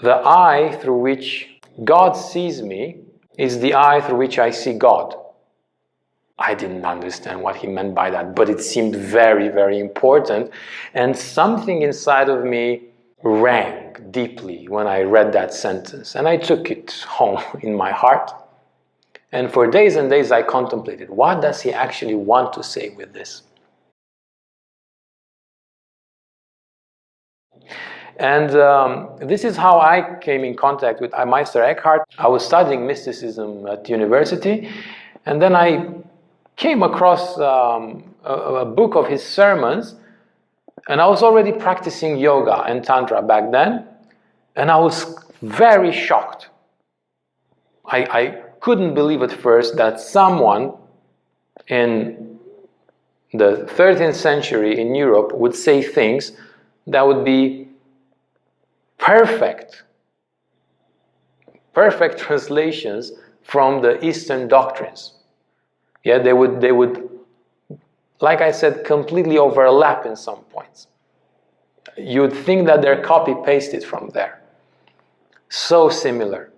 the eye through which God sees me is the eye through which I see God. I didn't understand what he meant by that, but it seemed very, very important. And something inside of me rang deeply when I read that sentence. And I took it home in my heart. And for days and days I contemplated, what does he actually want to say with this? And this is how I came in contact with Meister Eckhart. I was studying mysticism at university, and then I came across a book of his sermons, and I was already practicing yoga and Tantra back then, and I was very shocked. I couldn't believe at first that someone in the 13th century in Europe would say things that would be perfect translations from the Eastern doctrines. Yeah, they would, like I said, completely overlap in some points. You would think that they're copy-pasted from there. So similar.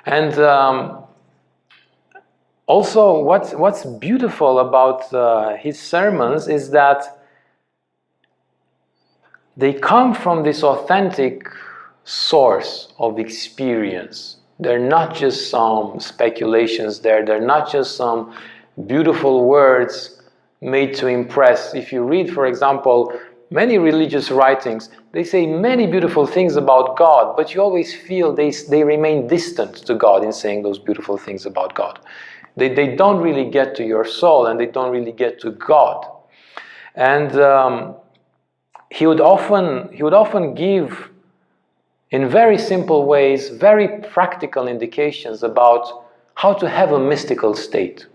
And also, what's beautiful about his sermons is that they come from this authentic source of experience. They're not just some speculations there. They're not just some beautiful words made to impress. If you read, for example, many religious writings, they say many beautiful things about God, but you always feel they remain distant to God in saying those beautiful things about God. They don't really get to your soul, and they don't really get to God. And he would often give, in very simple ways, very practical indications about how to have a mystical state,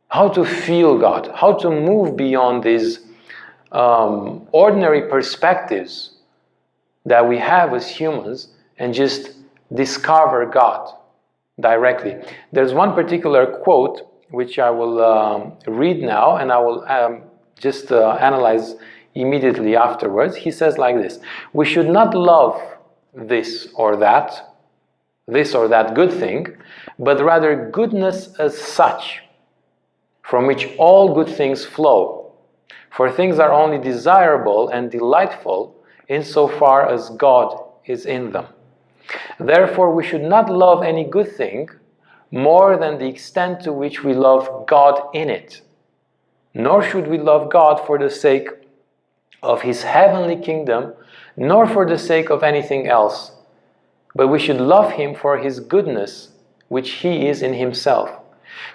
how to feel God, how to move beyond these ordinary perspectives that we have as humans and just discover God directly. There's one particular quote which I will read now, and I will just analyze immediately afterwards. He says like this: we should not love this or that good thing, but rather goodness as such, from which all good things flow. For things are only desirable and delightful insofar as God is in them. Therefore, we should not love any good thing more than the extent to which we love God in it. Nor should we love God for the sake of his heavenly kingdom, nor for the sake of anything else, but we should love him for his goodness, which he is in himself.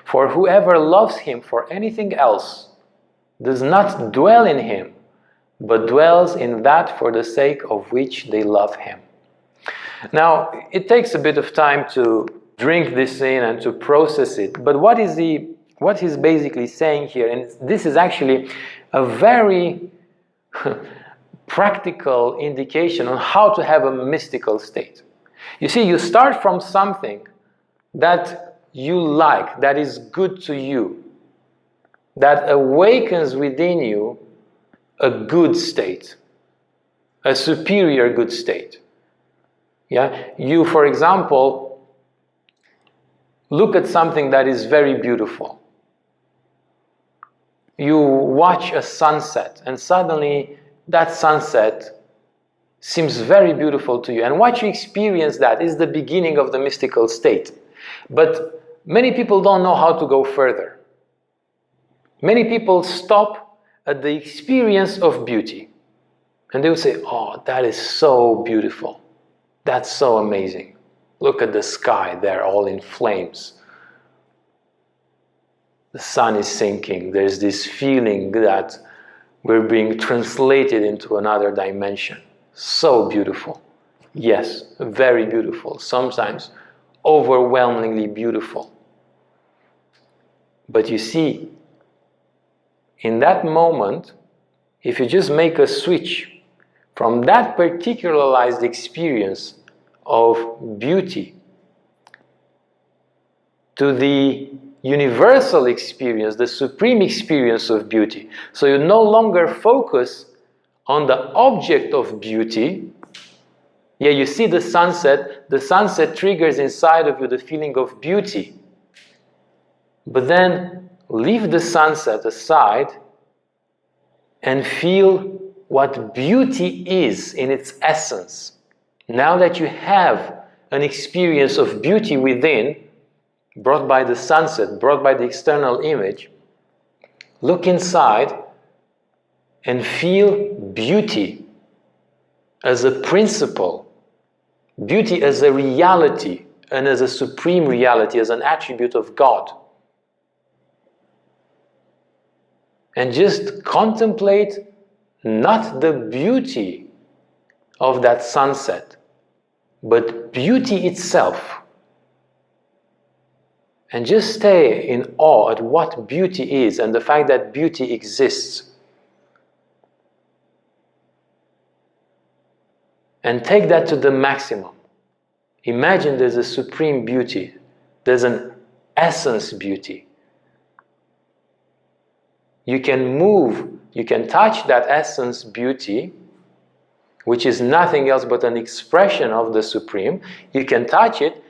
For whoever loves him for anything else does not dwell in him, but dwells in that for the sake of which they love him. Now, it takes a bit of time to drink this in and to process it, but what he's basically saying here, and this is actually a very practical indication on how to have a mystical state. You see, you start from something that you like, that is good to you, that awakens within you a good state, a superior good state. Yeah, you, for example, look at something that is very beautiful. You watch a sunset, and suddenly that sunset seems very beautiful to you. And what you experience, that is the beginning of the mystical state. But many people don't know how to go further. Many people stop at the experience of beauty. And they will say, oh, that is so beautiful. That's so amazing. Look at the sky, they're all in flames. The sun is sinking. There's this feeling that we're being translated into another dimension. So beautiful. Yes, very beautiful. Sometimes overwhelmingly beautiful. But you see, in that moment, if you just make a switch from that particularized experience of beauty to the universal experience, the supreme experience of beauty. So you no longer focus on the object of beauty, Yeah, you see the sunset triggers inside of you the feeling of beauty. But then leave the sunset aside and feel what beauty is in its essence. Now that you have an experience of beauty within, brought by the sunset, brought by the external image, look inside and feel beauty as a principle, beauty as a reality, and as a supreme reality, as an attribute of God. And just contemplate not the beauty of that sunset, but beauty itself. And just stay in awe at what beauty is and the fact that beauty exists. And take that to the maximum. Imagine there's a supreme beauty. There's an essence beauty. You can move, you can touch that essence beauty, which is nothing else but an expression of the Supreme. You can touch it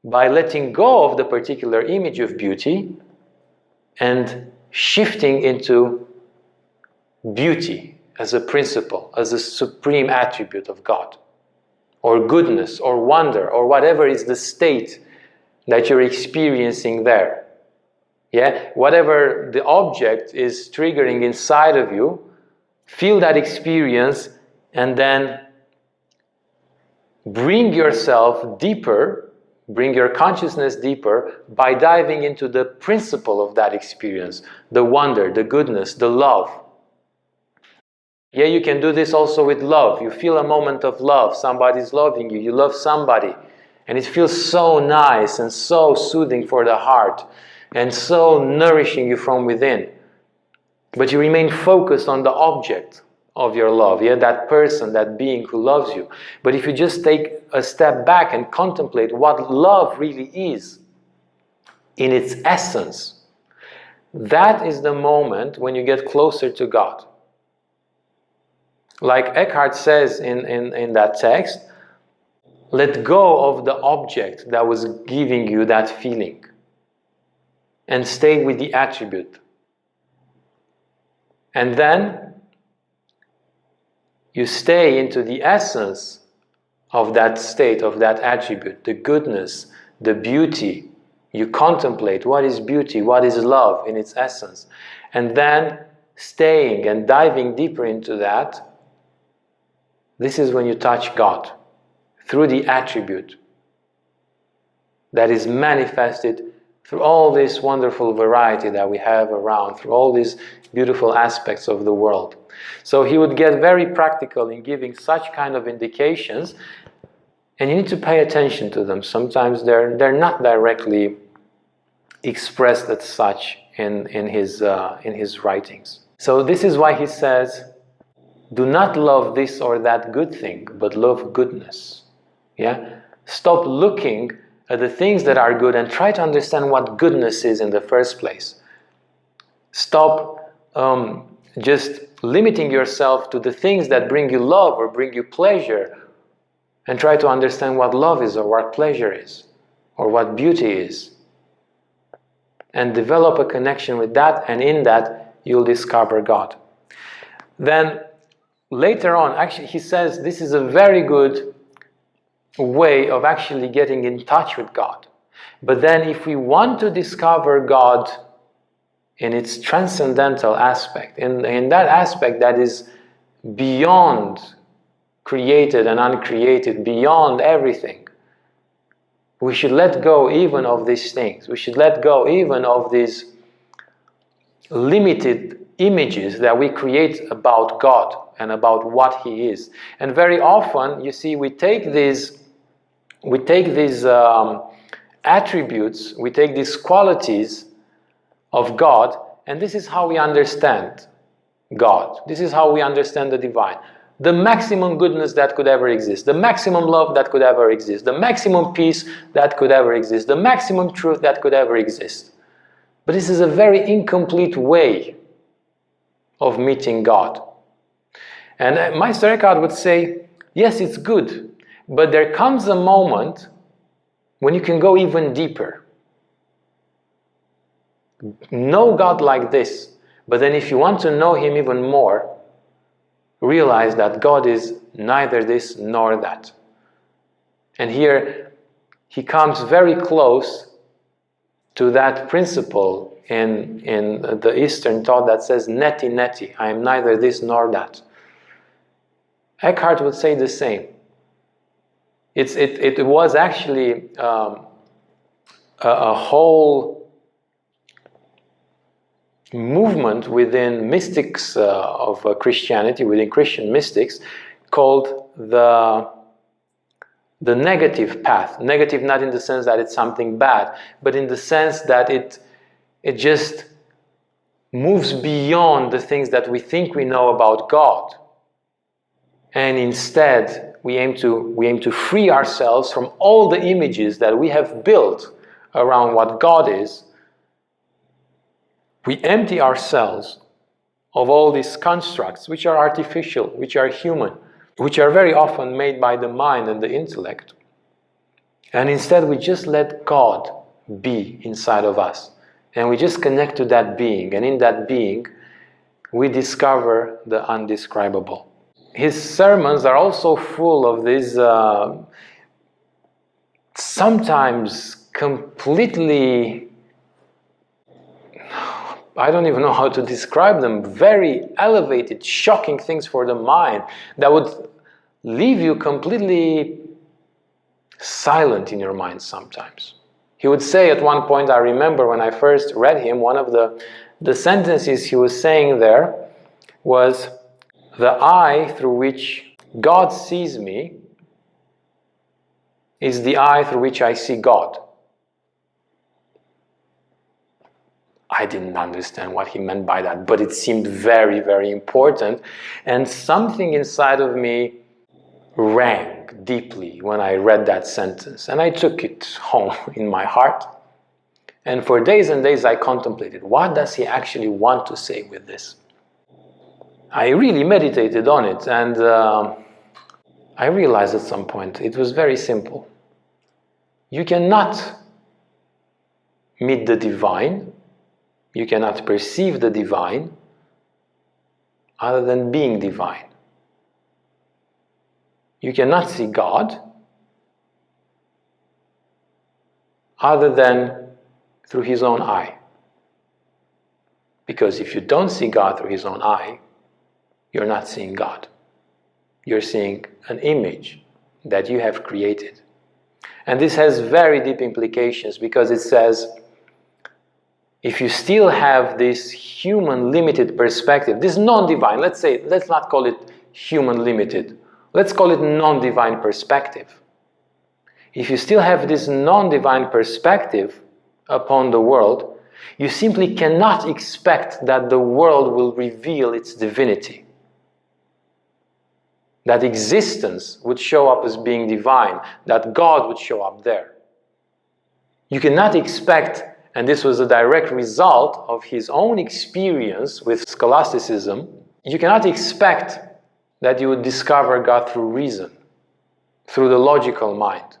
by letting go of the particular image of beauty and shifting into beauty as a principle, as a supreme attribute of God, or goodness, or wonder, or whatever is the state that you're experiencing there. Yeah, whatever the object is triggering inside of you, feel that experience and then bring yourself deeper, bring your consciousness deeper by diving into the principle of that experience, the wonder, the goodness, the love. Yeah, you can do this also with love. You feel a moment of love, somebody's loving you, you love somebody, and it feels so nice and so soothing for the heart, and so nourishing you from within. But you remain focused on the object of your love, yeah, that person, that being who loves you. But if you just take a step back and contemplate what love really is in its essence, that is the moment when you get closer to God. Like Eckhart says in that text, let go of the object that was giving you that feeling and stay with the attribute. And then you stay into the essence of that state, of that attribute, the goodness, the beauty. You contemplate what is beauty, what is love in its essence. And then staying and diving deeper into that, this is when you touch God through the attribute that is manifested through all this wonderful variety that we have around, through all these beautiful aspects of the world. So he would get very practical in giving such kind of indications, and you need to pay attention to them. Sometimes they're not directly expressed as such in his writings. So this is why he says, do not love this or that good thing, but love goodness. Yeah? Stop looking at the things that are good and try to understand what goodness is in the first place. Stop just limiting yourself to the things that bring you love or bring you pleasure, and try to understand what love is, or what pleasure is, or what beauty is. And develop a connection with that, and in that you'll discover God. Then later on, actually he says this is a very good way of actually getting in touch with God. But then if we want to discover God in its transcendental aspect, in that aspect that is beyond created and uncreated, beyond everything, we should let go even of these things. We should let go even of these limited images that we create about God and about what He is. And very often, you see, we take these attributes, we take these qualities of God, and this is how we understand God. This is how we understand the divine. The maximum goodness that could ever exist, the maximum love that could ever exist, the maximum peace that could ever exist, the maximum truth that could ever exist. But this is a very incomplete way of meeting God. And Meister Eckhart would say, yes, it's good. But there comes a moment when you can go even deeper. Know God like this, but then if you want to know Him even more, realize that God is neither this nor that. And here he comes very close to that principle in the Eastern thought that says neti neti, I am neither this nor that. Eckhart would say the same. It was actually a whole movement within mystics of Christianity, within Christian mystics, called the negative path. Negative not in the sense that it's something bad, but in the sense that it just moves beyond the things that we think we know about God. And instead, we aim to free ourselves from all the images that we have built around what God is. We empty ourselves of all these constructs which are artificial, which are human, which are very often made by the mind and the intellect. And instead we just let God be inside of us. And we just connect to that being. And in that being, we discover the undescribable. His sermons are also full of these sometimes completely, I don't even know how to describe them, very elevated, shocking things for the mind that would leave you completely silent in your mind sometimes. He would say at one point, I remember when I first read him, one of the sentences he was saying there was, the eye through which God sees me is the eye through which I see God. I didn't understand what he meant by that, but it seemed very, very important. And something inside of me rang deeply when I read that sentence. And I took it home in my heart. And for days and days I contemplated, what does he actually want to say with this? I really meditated on it, and I realized at some point it was very simple. You cannot meet the divine, you cannot perceive the divine other than being divine. You cannot see God other than through His own eye. Because if you don't see God through His own eye, you're not seeing God. You're seeing an image that you have created. And this has very deep implications, because it says, if you still have this human limited perspective, this non-divine, let's not call it human limited, let's call it non-divine perspective. If you still have this non-divine perspective upon the world, you simply cannot expect that the world will reveal its divinity. That existence would show up as being divine, that God would show up there. You cannot expect, and this was a direct result of his own experience with scholasticism, you cannot expect that you would discover God through reason, through the logical mind.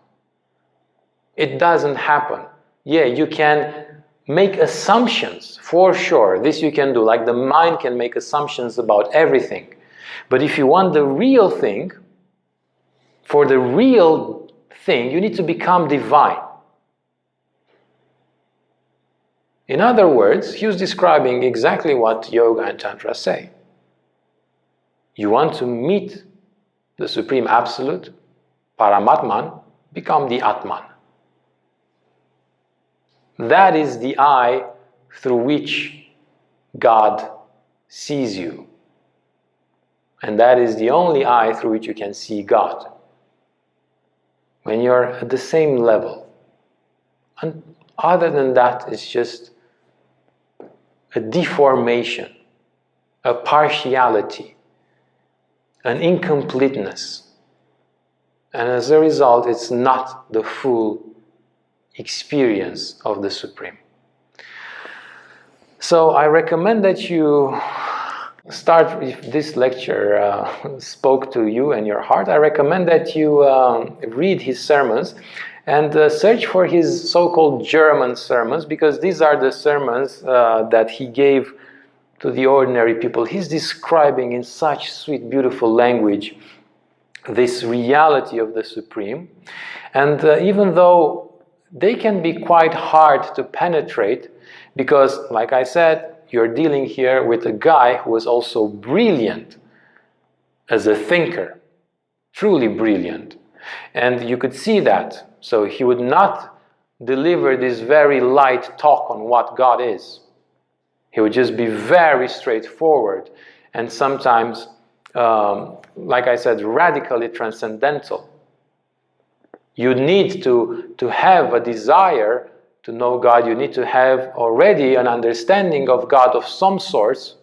It doesn't happen. Yeah, you can make assumptions, for sure. This you can do, like the mind can make assumptions about everything. But if you want the real thing, for the real thing, you need to become divine. In other words, he was describing exactly what yoga and Tantra say. You want to meet the Supreme Absolute, Paramatman, become the Atman. That is the eye through which God sees you. And that is the only eye through which you can see God. When you're at the same level. And other than that, it's just a deformation, a partiality, an incompleteness. And as a result, it's not the full experience of the Supreme. So I recommend that you start, if this lecture spoke to you and your heart, I recommend that you read his sermons and search for his so-called German sermons, because these are the sermons that he gave to the ordinary people. He's describing in such sweet, beautiful language this reality of the Supreme. And even though they can be quite hard to penetrate, because, like I said, you're dealing here with a guy who is also brilliant as a thinker, truly brilliant. And you could see that. So he would not deliver this very light talk on what God is. He would just be very straightforward and sometimes, like I said, radically transcendental. You need to have a desire to know God. You need to have already an understanding of God of some sorts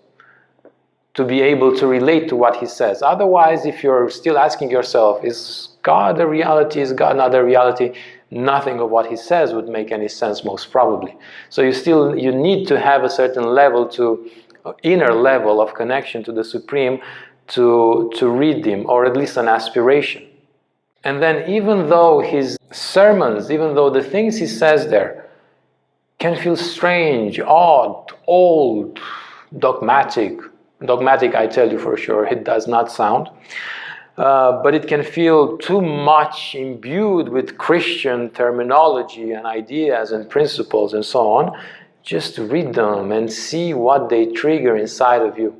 to be able to relate to what he says. Otherwise, if you're still asking yourself, is God a reality, is God not a reality, nothing of what he says would make any sense, most probably. So you need to have a certain level, inner level of connection to the Supreme to read him, or at least an aspiration. And then even though his sermons, even though the things he says there can feel strange, odd, old, dogmatic, I tell you for sure, it does not sound, but it can feel too much imbued with Christian terminology and ideas and principles and so on, just read them and see what they trigger inside of you.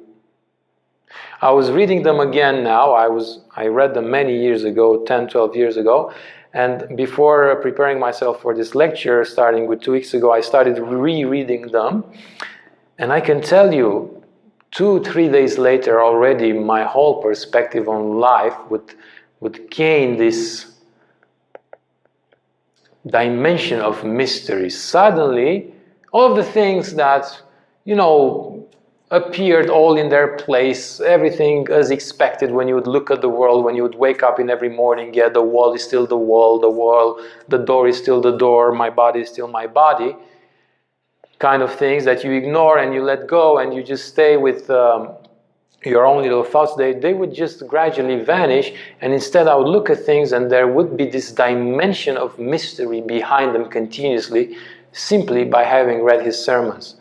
I was reading them again now. I read them many years ago, 10, 12 years ago. And before preparing myself for this lecture, starting with 2 weeks ago, I started rereading them. And I can tell you, 2-3 days later already, my whole perspective on life would gain this dimension of mystery. Suddenly, all of the things that, appeared all in their place, everything as expected when you would look at the world, when you would wake up in every morning, yeah, the wall is still the wall, the door is still the door, my body is still my body, kind of things that you ignore and you let go and you just stay with your own little thoughts, they would just gradually vanish, and instead I would look at things and there would be this dimension of mystery behind them continuously, simply by having read his sermons.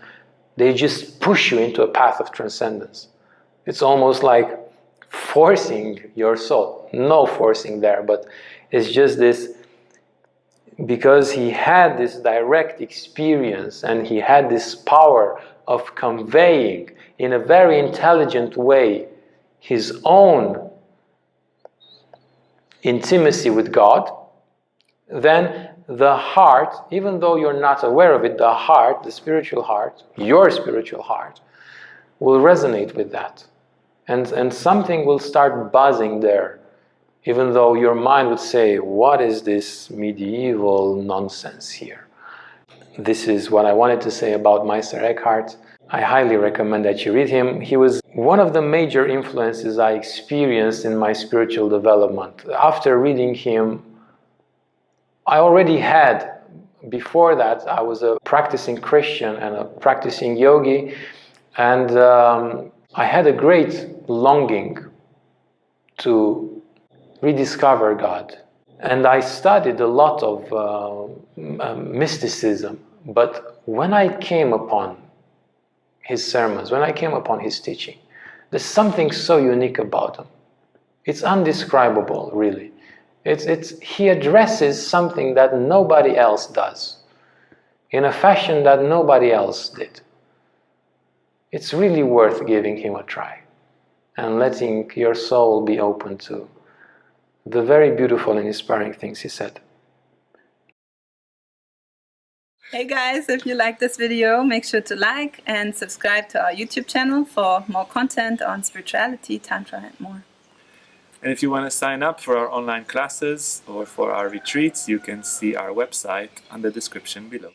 They just push you into a path of transcendence. It's almost like forcing your soul. No forcing there, but it's just this, because he had this direct experience and he had this power of conveying in a very intelligent way his own intimacy with God, then the heart, even though you're not aware of it, the heart, the spiritual heart, your spiritual heart, will resonate with that. And something will start buzzing there, even though your mind would say, what is this medieval nonsense here? This is what I wanted to say about Meister Eckhart. I highly recommend that you read him. He was one of the major influences I experienced in my spiritual development. After reading him, I already had, before that, I was a practicing Christian and a practicing yogi, and I had a great longing to rediscover God. And I studied a lot of mysticism, but when I came upon his sermons, when I came upon his teaching, there's something so unique about them. It's undescribable, really. He addresses something that nobody else does, in a fashion that nobody else did. It's really worth giving him a try and letting your soul be open to the very beautiful and inspiring things he said. Hey guys, if you like this video, make sure to like and subscribe to our YouTube channel for more content on spirituality, Tantra and more. And if you want to sign up for our online classes or for our retreats, you can see our website on the description below.